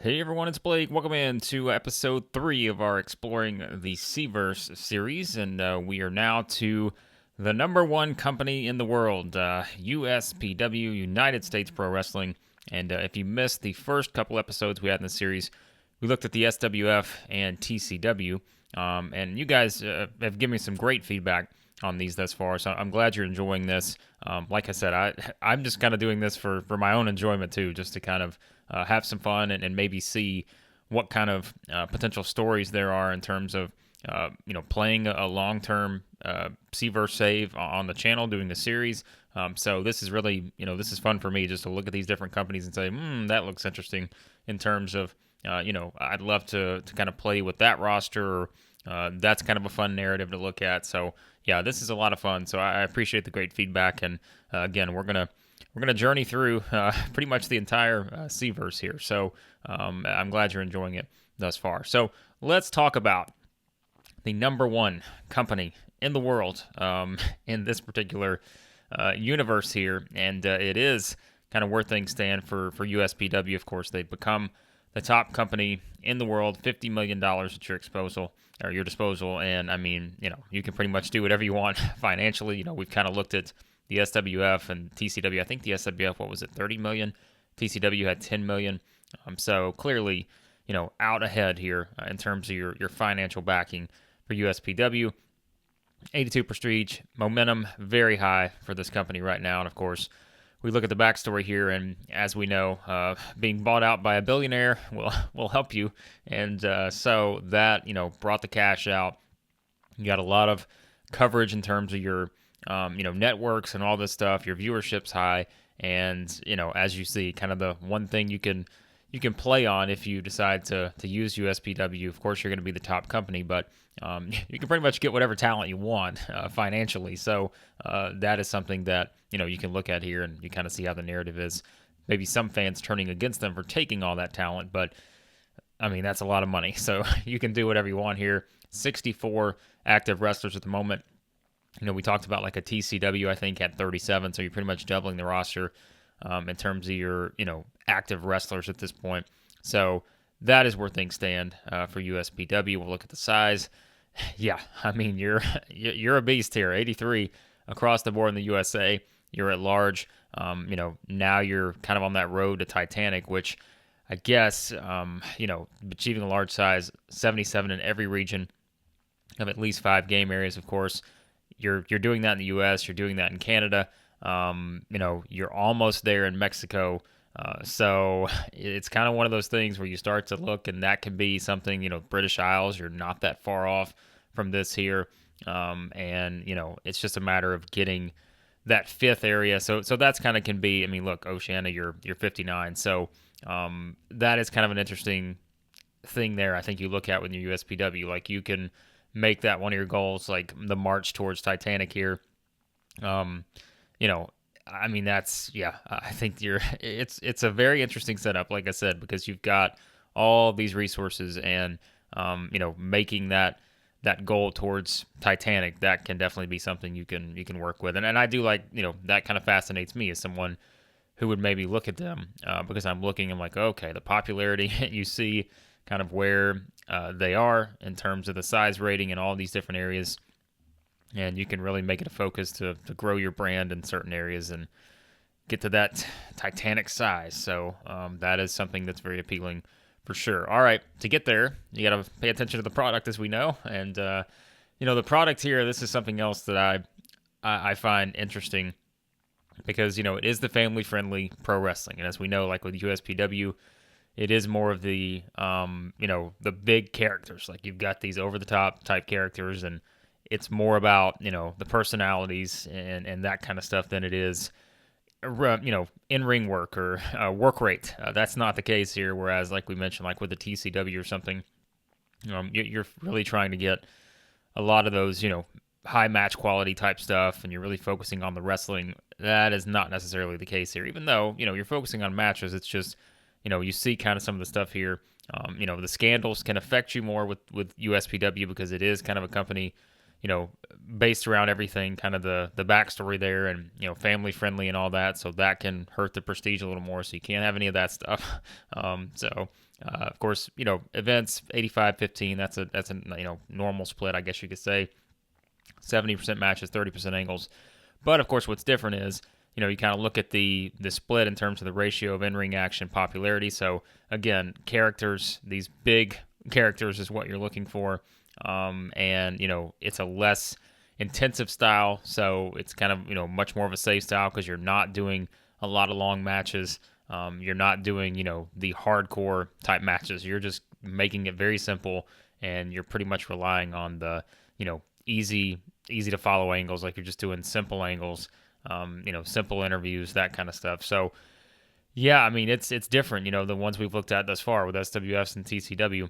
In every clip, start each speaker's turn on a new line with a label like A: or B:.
A: Hey everyone, it's Blake. Welcome in to episode 3 of our Exploring the CVerse series, and we are now to the number one company in the world, USPW, United States Pro Wrestling. And if you missed the first couple episodes we had in the series, we looked at the SWF and TCW, and you guys have given me some great feedback on these thus far, so I'm glad you're enjoying this. Like I said, I'm just kind of doing this for my own enjoyment too, just to kind of have some fun and maybe see what kind of potential stories there are in terms of playing a long-term CVerse save on the channel, doing the series. So this is really, this is fun for me just to look at these different companies and say, that looks interesting in terms of, I'd love to kind of play with that roster, or that's kind of a fun narrative to look at. So yeah, this is a lot of fun. So I appreciate the great feedback. And again, we're gonna journey through pretty much the entire CVerse here. So I'm glad you're enjoying it thus far. So let's talk about the number one company in the world in this particular universe here, and it is kind of where things stand for USPW. Of course, they've become the top company in the world, $50 million at your disposal. And I mean, you can pretty much do whatever you want financially. We've kind of looked at the SWF and TCW. I think the SWF, what was it, 30 million? TCW had 10 million. So clearly, out ahead here in terms of your financial backing for USPW. 82 prestige, momentum very high for this company right now. And of course, we look at the backstory here, and as we know, being bought out by a billionaire will help you. And so that, brought the cash out. You got a lot of coverage in terms of your, networks and all this stuff. Your viewership's high. And, as you see, kind of the one thing you can play on if you decide to use USPW. Of course, you're going to be the top company, but you can pretty much get whatever talent you want financially. So that is something that you can look at here, and you kind of see how the narrative is. Maybe some fans turning against them for taking all that talent, but I mean, that's a lot of money. So you can do whatever you want here. 64 active wrestlers at the moment. We talked about like a TCW, I think, at 37. So you're pretty much doubling the roster in terms of your, active wrestlers at this point. So that is where things stand for USPW. We'll look at the size. Yeah, I mean, you're a beast here. 83 across the board in the USA. You're at large. Now you're kind of on that road to Titanic, which I guess, achieving a large size, 77 in every region of at least 5 game areas, of course. You're doing that in the U.S. You're doing that in Canada. You're almost there in Mexico. So it's kind of one of those things where you start to look, and that can be something, British Isles, you're not that far off from this here. And it's just a matter of getting that 5th area. So that's kind of can be, I mean, look, Oceania, you're 59. So that is kind of an interesting thing there. I think you look at with your USPW, like you can make that one of your goals, like the march towards Titanic here. I mean, I think it's a very interesting setup, like I said, because you've got all these resources, and, making that goal towards Titanic, that can definitely be something you can work with. And I do like, that kind of fascinates me as someone who would maybe look at them, because I'm like, okay, the popularity, you see kind of where they are in terms of the size rating and all these different areas. And you can really make it a focus to grow your brand in certain areas and get to that Titanic size. So that is something that's very appealing for sure. All right, to get there, you got to pay attention to the product, as we know. And, the product here, this is something else that I find interesting because, it is the family-friendly pro wrestling. And as we know, like with USPW, it is more of the, the big characters. Like you've got these over-the-top type characters, and it's more about, the personalities and that kind of stuff than it is, in-ring work or work rate. That's not the case here, whereas like we mentioned, like with the TCW or something, you're really trying to get a lot of those, high match quality type stuff, and you're really focusing on the wrestling. That is not necessarily the case here, even though, you're focusing on matches. It's just, you see kind of some of the stuff here. The scandals can affect you more with USPW because it is kind of a company, based around everything, kind of the backstory there, and family friendly and all that. So that can hurt the prestige a little more. So you can't have any of that stuff. Of course, events 85-15. That's a normal split, I guess you could say. 70% matches, 30% angles. But of course, what's different is you kind of look at the split in terms of the ratio of in-ring action popularity. So again, characters, these big characters is what you're looking for. And it's a less intensive style, so it's kind of much more of a safe style because you're not doing a lot of long matches. You're not doing the hardcore type matches. You're just making it very simple, and you're pretty much relying on the easy to follow angles, like you're just doing simple angles, simple interviews, that kind of stuff. So yeah, I mean it's different, the ones we've looked at thus far with SWFs and TCW.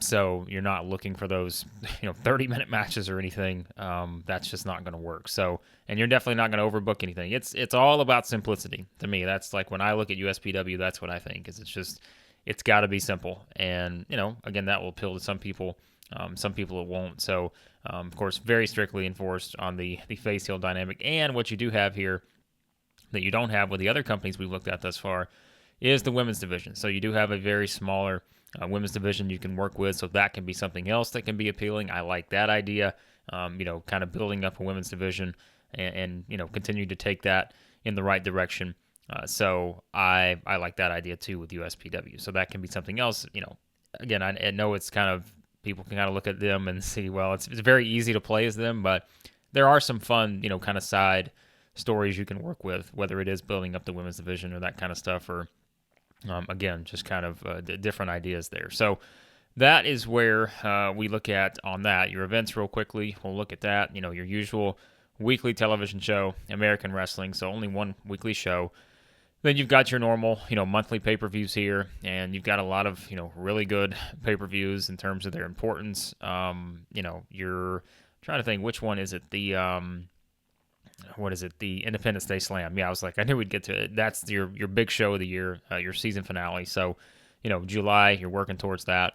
A: So you're not looking for those 30-minute matches or anything. That's just not going to work. So, and you're definitely not going to overbook anything. It's all about simplicity to me. That's like when I look at USPW, that's what I think is it's got to be simple. And again, that will appeal to some people. Some people it won't. So of course, very strictly enforced on the face heel dynamic. And what you do have here that you don't have with the other companies we've looked at thus far is the women's division. So you do have a very smaller women's division you can work with, so that can be something else that can be appealing. I like that idea, kind of building up a women's division and continue to take that in the right direction. So I like that idea too with USPW. So that can be something else. Again, I know it's kind of, people can kind of look at them and see, well, it's very easy to play as them, but there are some fun, kind of side stories you can work with, whether it is building up the women's division or that kind of stuff, or again, just kind of different ideas there. So that is where we look at on that. Your events real quickly, we'll look at that. Your usual weekly television show, American Wrestling, so only one weekly show. Then you've got your normal, monthly pay-per-views here, and you've got a lot of, really good pay-per-views in terms of their importance. You're trying to think, which one is it? What is it? The Independence Day Slam. Yeah, I was like, I knew we'd get to it. That's your big show of the year, your season finale. So, July, you're working towards that.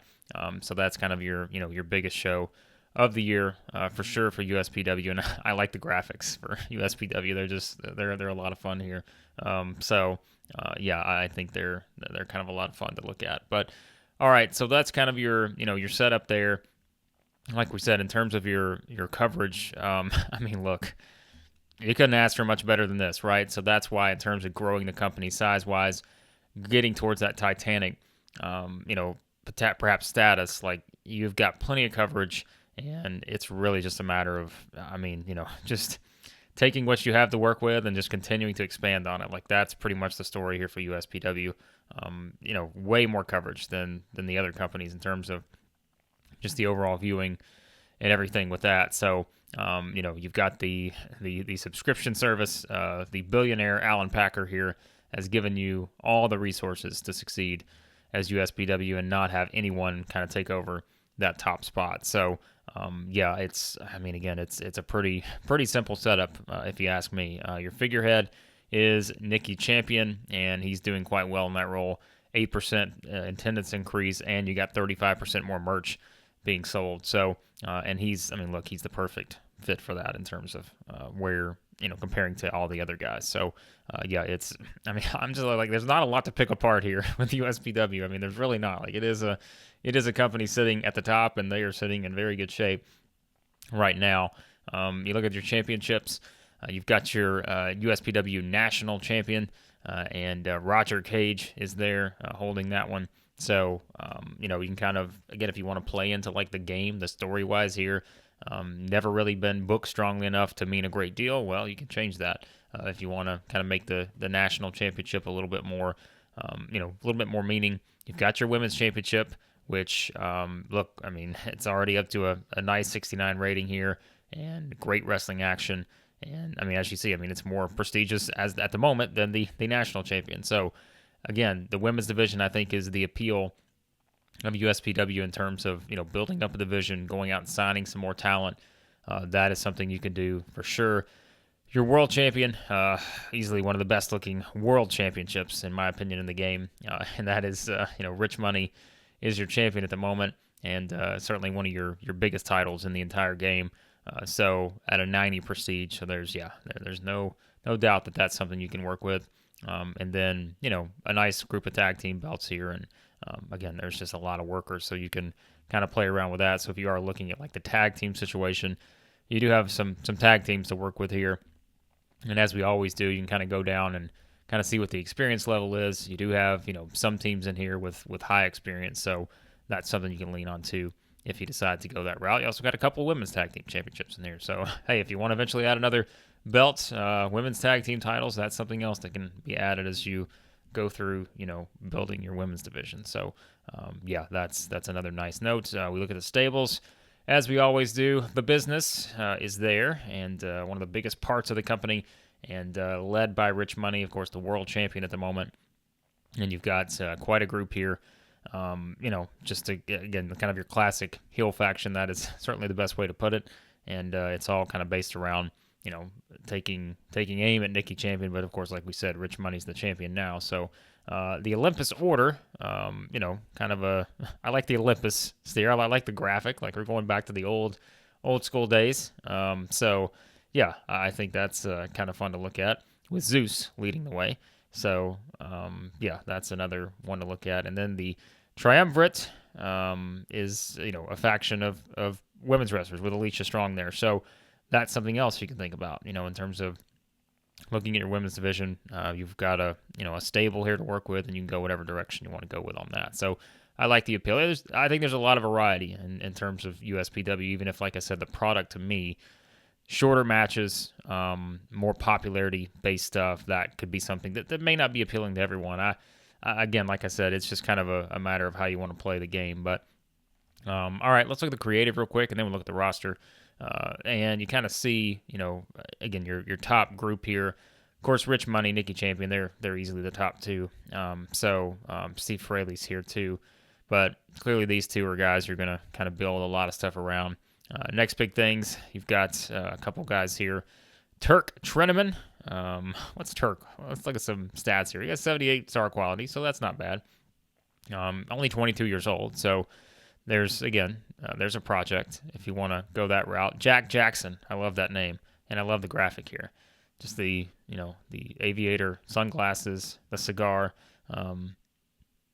A: So that's kind of your biggest show of the year for sure for USPW. And I like the graphics for USPW. They're a lot of fun here. Yeah, I think they're kind of a lot of fun to look at. But all right, so that's kind of your setup there. Like we said, in terms of your coverage, I mean, look, you couldn't ask for much better than this, right? So that's why, in terms of growing the company size-wise, getting towards that Titanic, perhaps status, like you've got plenty of coverage, and it's really just a matter of, just taking what you have to work with and just continuing to expand on it. Like that's pretty much the story here for USPW. Way more coverage than the other companies in terms of just the overall viewing and everything with that. So, you've got the subscription service. The billionaire Alan Packer here has given you all the resources to succeed as USPW and not have anyone kind of take over that top spot. So, it's a pretty simple setup, if you ask me. Your figurehead is Nikki Champion, and he's doing quite well in that role. 8% attendance increase, and you got 35% more merch being sold. So, and he's the perfect fit for that in terms of where, comparing to all the other guys. So, I'm just like, there's not a lot to pick apart here with USPW. I mean, there's really not. Like, it is a company sitting at the top, and they are sitting in very good shape right now. You look at your championships, you've got your USPW national champion, and Roger Cage is there holding that one. So, you can kind of, again, if you want to play into like the game, the story-wise here, never really been booked strongly enough to mean a great deal. Well, you can change that if you want to kind of make the national championship a little bit more, a little bit more meaning. You've got your women's championship, which, it's already up to a nice 69 rating here and great wrestling action. And, as you see, it's more prestigious at the moment than the national champion. So, again, the women's division, I think, is the appeal of USPW in terms of, building up a division, going out and signing some more talent. That is something you can do for sure. Your world champion, easily one of the best looking world championships, in my opinion, in the game. And that is, Rich Money is your champion at the moment. and certainly one of your biggest titles in the entire game. So at a 90 prestige, so there's no doubt that that's something you can work with. And then a nice group of tag team belts here, and again, there's just a lot of workers, so you can kind of play around with that. So if you are looking at like the tag team situation, you do have some tag teams to work with here. And as we always do, you can kind of go down and kind of see what the experience level is. You do have, some teams in here with high experience, so that's something you can lean on too if you decide to go that route. You also got a couple of women's tag team championships in here. So, hey, if you want to eventually add another belt, women's tag team titles, that's something else that can be added as you go through, building your women's division. So, that's another nice note. We look at the stables. As we always do, the business is there, and one of the biggest parts of the company, and led by Rich Money, of course, the world champion at the moment. And you've got quite a group here. Just to, again, kind of your classic heel faction. That is certainly the best way to put it. And it's all kind of based around, taking aim at Nikki Champion. But of course, like we said, Rich Money's the champion now. So the Olympus Order, kind of I like the Olympus steer. I like the graphic. Like we're going back to the old school days. I think that's kind of fun to look at with Zeus leading the way. So, that's another one to look at. And then the Triumvirate is, a faction of women's wrestlers with Alicia Strong there. So that's something else you can think about, in terms of looking at your women's division. You've got a stable here to work with, and you can go whatever direction you want to go with on that. So I like the appeal. I think there's a lot of variety in terms of USPW, even if, like I said, the product to me, shorter matches, more popularity-based stuff, that could be something that may not be appealing to everyone. Again, like I said, it's just kind of a matter of how you want to play the game. But, all right, let's look at the creative real quick, and then we'll look at the roster. And you kind of see, again, your top group here. Of course, Rich Money, Nikki Champion, they're easily the top two. Steve Fraley's here too. But clearly these two are guys you're going to kind of build a lot of stuff around. Next big things, you've got a couple guys here. Turk Treneman. What's Turk? Let's look at some stats here. He got 78 star quality, so that's not bad. Only 22 years old, so there's a project if you want to go that route. Jack Jackson. I love that name, and I love the graphic here. Just the aviator sunglasses, the cigar.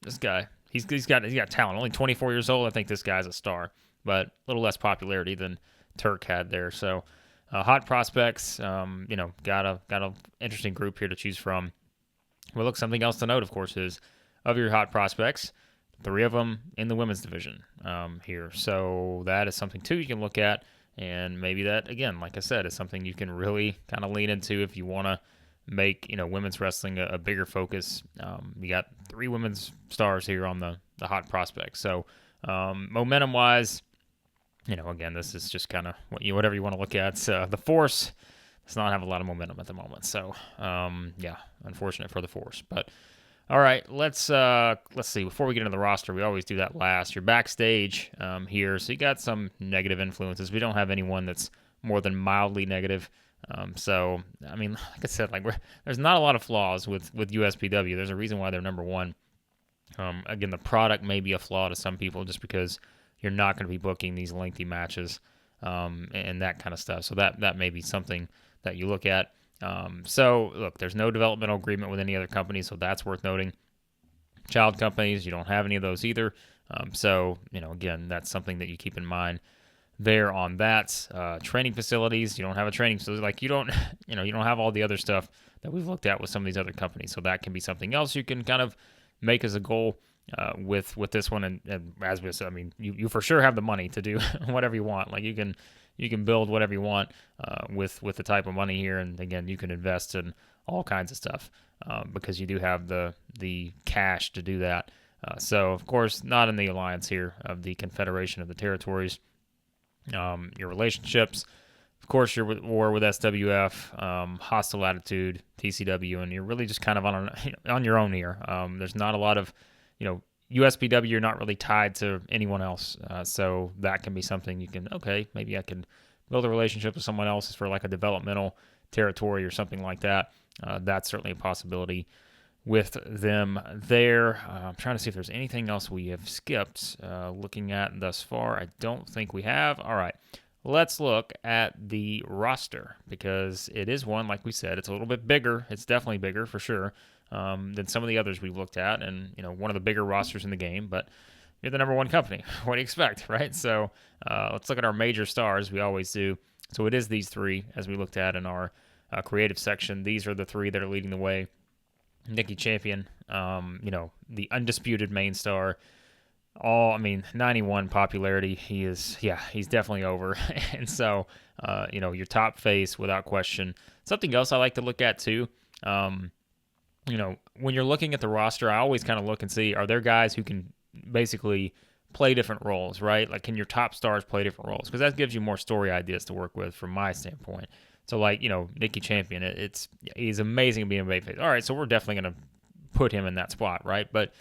A: This guy, he's got talent. Only 24 years old. I think this guy's a star, but a little less popularity than Turk had there. So, hot prospects. Got a interesting group here to choose from. Well, look, something else to note, of course, is of your hot prospects, 3 of them in the women's division here. So that is something too you can look at, and maybe that, again, like I said, is something you can really kind of lean into if you want to make women's wrestling a bigger focus. You got 3 women's stars here on the hot prospects. So momentum wise, again, this is just kind of whatever you want to look at. The Force does not have a lot of momentum at the moment. So, unfortunate for the Force. But, all right, let's see. Before we get into the roster, we always do that last. You're backstage here, so you got some negative influences. We don't have anyone that's more than mildly negative. So, I mean, like I said, there's not a lot of flaws with USPW. There's a reason why they're number one. Again, the product may be a flaw to some people just because you're not going to be booking these lengthy matches and that kind of stuff. So that may be something that you look at. Look, there's no developmental agreement with any other company, so that's worth noting. Child companies, you don't have any of those either. Again, that's something that you keep in mind there on that. Training facilities, you don't have a training facility. Like you don't have all the other stuff that we've looked at with some of these other companies. So that can be something else you can kind of make as a goal. With this one, and as we said, I mean, you for sure have the money to do whatever you want. Like you can build whatever you want with the type of money here, and again, you can invest in all kinds of stuff because you do have the cash to do that. So of course, not in the alliance here of the Confederation of the Territories. Your relationships, of course, you're at war with SWF, Hostile Attitude, TCW, and you're really just kind of on your own here. There's not a lot of USPW, you're not really tied to anyone else. So that can be something you can, maybe I can build a relationship with someone else for like a developmental territory or something like that. That's certainly a possibility. with them there. I'm trying to see if there's anything else we have skipped looking at thus far. I don't think we have. All right. Let's look at the roster because it is one, like we said, it's a little bit bigger. It's definitely bigger for sure than some of the others we've looked at, and one of the bigger rosters in the game. But you're the number one company. What do you expect, right? So let's look at our major stars. We always do. So it is these three as we looked at in our creative section. These are the three that are leading the way. Nikki Champion, the undisputed main star. 91 popularity. He's definitely over. And so, your top face without question. Something else I like to look at too, when you're looking at the roster, I always kind of look and see, are there guys who can basically play different roles, right? Like, can your top stars play different roles? Because that gives you more story ideas to work with from my standpoint. So, Nikki Champion, he's amazing at being a babyface. All right, so we're definitely going to put him in that spot, right? But,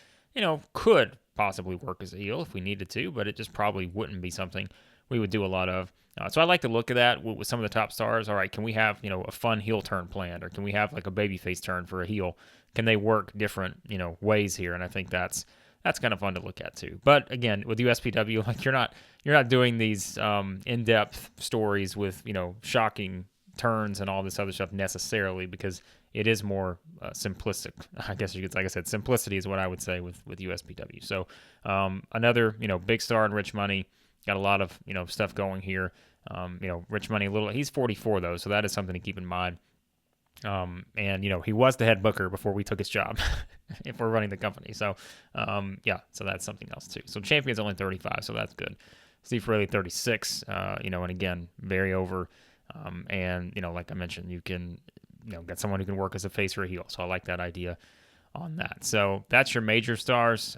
A: could possibly work as a heel if we needed to, but it just probably wouldn't be something we would do a lot of. So I like to look at that with some of the top stars. All right, can we have, a fun heel turn planned, or can we have like a babyface turn for a heel? Can they work different, ways here? And I think that's kind of fun to look at too. But again, with USPW, like you're not doing these in-depth stories with, shocking turns and all this other stuff necessarily, because it is more simplistic. I guess you could, like I said, simplicity is what I would say with USPW. So another, big star in Rich Money, got a lot of, stuff going here. Rich Money, he's 44 though, so that is something to keep in mind. And he was the head booker before we took his job if we're running the company. So, so that's something else too. So Champion's only 35, so that's good. Steve Fraley, 36, and again, very over. And, like I mentioned, you can, get someone who can work as a face or a heel. So I like that idea on that. So that's your major stars.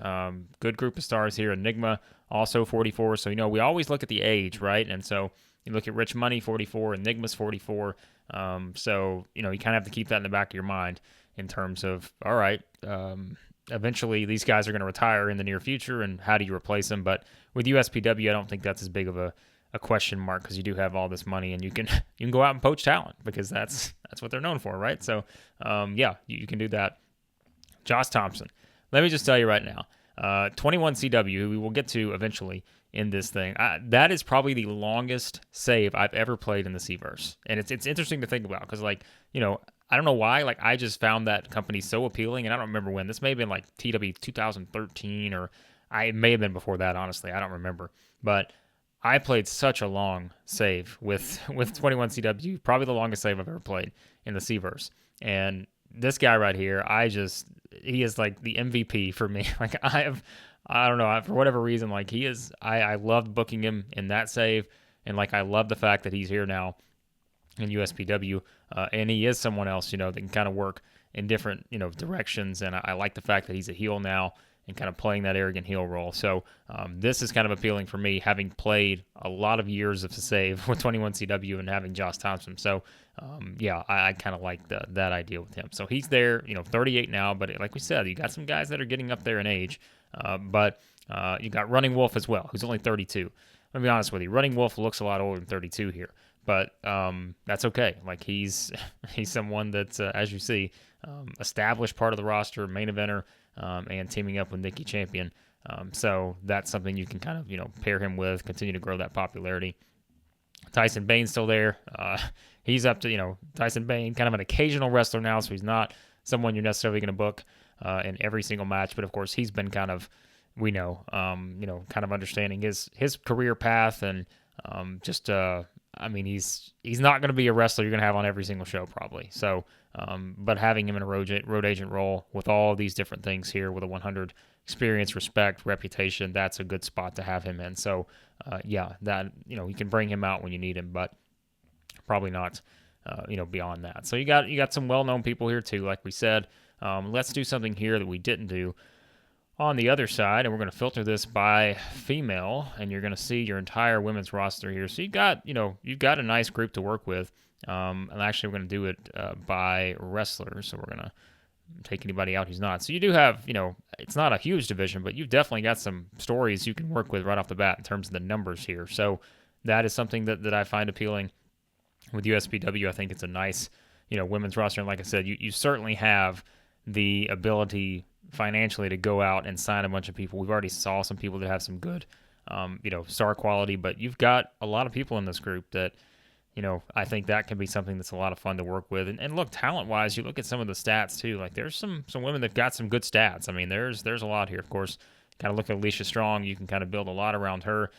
A: Good group of stars here. Enigma, also 44. So, we always look at the age, right? And so you look at Rich Money, 44, Enigma's 44. So, you kind of have to keep that in the back of your mind in terms of, all right, eventually these guys are going to retire in the near future, and how do you replace them? But with USPW, I don't think that's as big of a question mark, because you do have all this money and you can go out and poach talent, because that's what they're known for, right? So, you can do that. Josh Thompson, let me just tell you right now, 21 CW, who we will get to eventually in this thing, that is probably the longest save I've ever played in the CVerse. And it's interesting to think about, because I don't know why, I just found that company so appealing, and I don't remember when. This may have been TEW 2013, or it may have been before that, honestly. I don't remember. But I played such a long save with 21CW, probably the longest save I've ever played in the CVerse. And this guy right here, he is like the MVP for me. I don't know, for whatever reason, he is, I loved booking him in that save. And I love the fact that he's here now in USPW. And he is someone else, that can kind of work in different, directions. And I like the fact that he's a heel now and kind of playing that arrogant heel role. So this is kind of appealing for me, having played a lot of years of the save with 21CW and having Josh Thompson. So I kind of like that idea with him. So he's there, 38 now, but like we said, you got some guys that are getting up there in age, but you got Running Wolf as well, who's only 32. Let me be honest with you, Running Wolf looks a lot older than 32 here, but that's okay. He's someone that's, as you see, established part of the roster, main eventer, and teaming up with Nikki Champion. So that's something you can kind of, pair him with, continue to grow that popularity. Tyson Bane's still there. He's up to, Tyson Bane, kind of an occasional wrestler now, so he's not someone you're necessarily going to book in every single match. But of course, he's been kind of, kind of understanding his career path, and he's not going to be a wrestler you're going to have on every single show probably. So, but having him in a road agent role with all these different things here, with a 100 experience, respect, reputation, that's a good spot to have him in. So, that, you can bring him out when you need him, but probably not, beyond that. So you got some well-known people here too, like we said. Let's do something here that we didn't do on the other side, and we're going to filter this by female, and you're going to see your entire women's roster here. So you've got a nice group to work with. And actually, we're going to do it by wrestlers. So we're going to take anybody out who's not. So you do have, it's not a huge division, but you've definitely got some stories you can work with right off the bat in terms of the numbers here. So that is something that I find appealing with USPW. I think it's a nice, women's roster. And like I said, you certainly have the ability financially to go out and sign a bunch of people. We've already saw some people that have some good, star quality, but you've got a lot of people in this group that, I think that can be something that's a lot of fun to work with. And look, talent-wise, you look at some of the stats too. Like there's some women that got some good stats. I mean, there's a lot here. Of course, kind of look at Alicia Strong. You can kind of build a lot around her.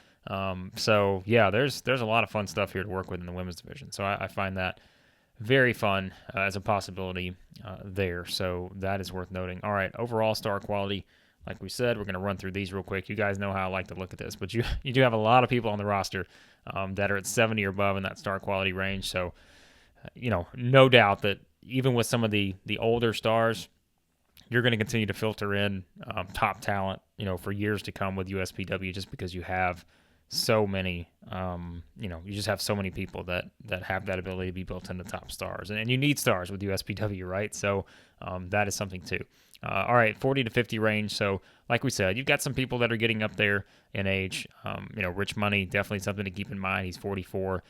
A: So yeah, there's a lot of fun stuff here to work with in the women's division. So I find that very fun as a possibility there. So that is worth noting. All right, overall star quality. Like we said, we're going to run through these real quick. You guys know how I like to look at this, but you do have a lot of people on the roster that are at 70 or above in that star quality range. So, no doubt that even with some of the older stars, you're going to continue to filter in top talent, for years to come with USPW, just because you have so many, you just have so many people that have that ability to be built into top stars, and you need stars with USPW, right? So that is something too. All right, 40 to 50 range. So like we said, you've got some people that are getting up there in age. Rich Money, definitely something to keep in mind. He's 44.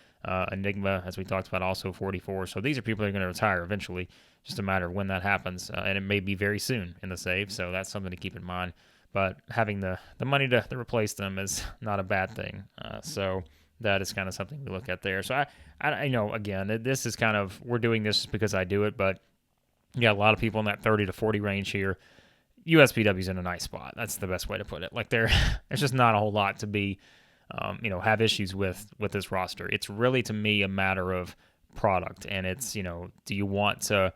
A: Enigma, as we talked about, also 44. So these are people that are going to retire eventually. Just a matter of when that happens, and it may be very soon in the save. So that's something to keep in mind. But having the money to replace them is not a bad thing. So that is kind of something to look at there. So I know, again, this is kind of, we're doing this just because I do it, but you got a lot of people in that 30 to 40 range here. USPW's in a nice spot. That's the best way to put it. Like there's just not a whole lot to be, have issues with this roster. It's really, to me, a matter of product, and it's, do you want to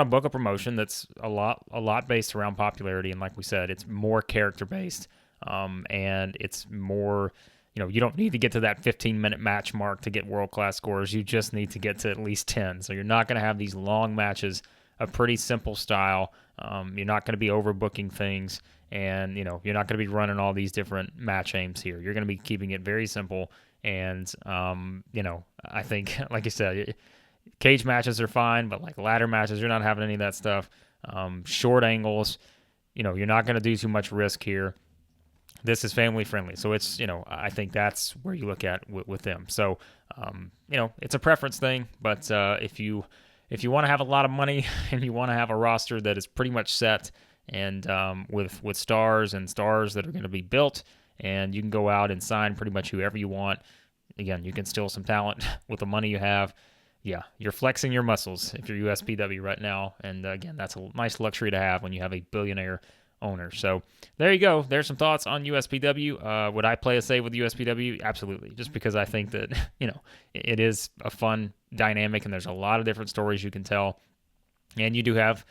A: book a promotion that's a lot based around popularity? And like we said, it's more character based, and it's more, you don't need to get to that 15-minute match mark to get world-class scores. You just need to get to at least 10. So you're not going to have these long matches, a pretty simple style. You're not going to be overbooking things, and, you're not going to be running all these different match aims here. You're going to be keeping it very simple. And, I think, like I said, cage matches are fine, but like ladder matches, you're not having any of that stuff. Short angles, you're not going to do too much risk here. This is family friendly. So it's, I think that's where you look at with them. So, it's a preference thing, but if you want to have a lot of money and you want to have a roster that is pretty much set and with stars that are going to be built, and you can go out and sign pretty much whoever you want. Again, you can steal some talent with the money you have. Yeah, you're flexing your muscles if you're USPW right now. And again, that's a nice luxury to have when you have a billionaire owner. So there you go. There's some thoughts on USPW. Would I play a save with USPW? Absolutely. Just because I think that, it is a fun dynamic, and there's a lot of different stories you can tell. And you do have,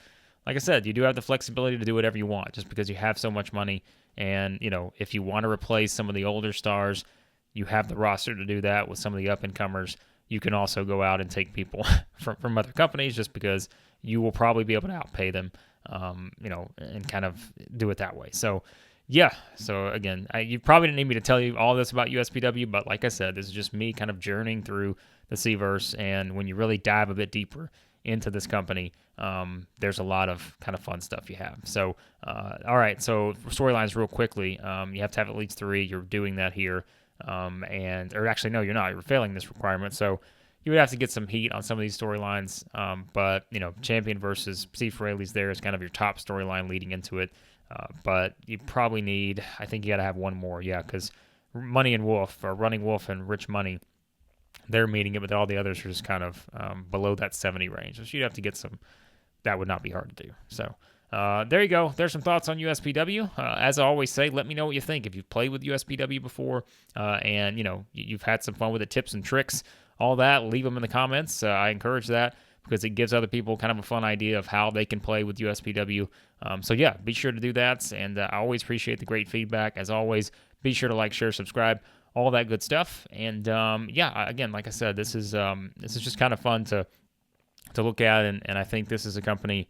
A: like I said, you do have the flexibility to do whatever you want, just because you have so much money. And, if you want to replace some of the older stars, you have the roster to do that with some of the up-and-comers. You can also go out and take people from other companies, just because you will probably be able to outpay them, and kind of do it that way. So, yeah. So, again, you probably didn't need me to tell you all this about USPW, but like I said, this is just me kind of journeying through the CVerse, and when you really dive a bit deeper into this company, there's a lot of kind of fun stuff you have. So, all right, so storylines real quickly. You have to have at least 3. You're doing that here. Or actually, no, you're not. You're failing this requirement. So you would have to get some heat on some of these storylines. But, Champion versus Steve Fraley's there is kind of your top storyline leading into it. But you probably need, I think you got to have one more. Yeah, because Money and Wolf, or Running Wolf and Rich Money, they're meeting it, but all the others are just kind of below that 70 range. So you'd have to get some. That would not be hard to do. So there you go. There's some thoughts on USPW. As I always say, let me know what you think. If you've played with USPW before, and you've had some fun with the tips and tricks, all that, leave them in the comments. I encourage that, because it gives other people kind of a fun idea of how they can play with USPW. So yeah, be sure to do that. And I always appreciate the great feedback. As always, be sure to like, share, subscribe, all that good stuff. And yeah, again, like I said, this is just kind of fun to look at, and I think this is a company.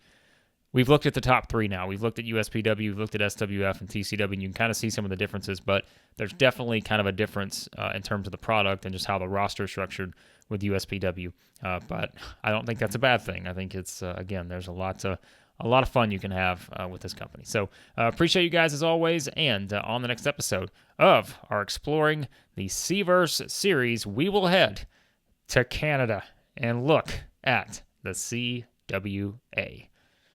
A: We've looked at the top 3 now. We've looked at USPW, we've looked at SWF and TCW, and you can kind of see some of the differences, but there's definitely kind of a difference in terms of the product and just how the roster is structured with USPW. But I don't think that's a bad thing. I think it's, again, there's a lot of fun you can have with this company. So appreciate you guys as always, and on the next episode of our Exploring the CVerse series, we will head to Canada and look at the CWA.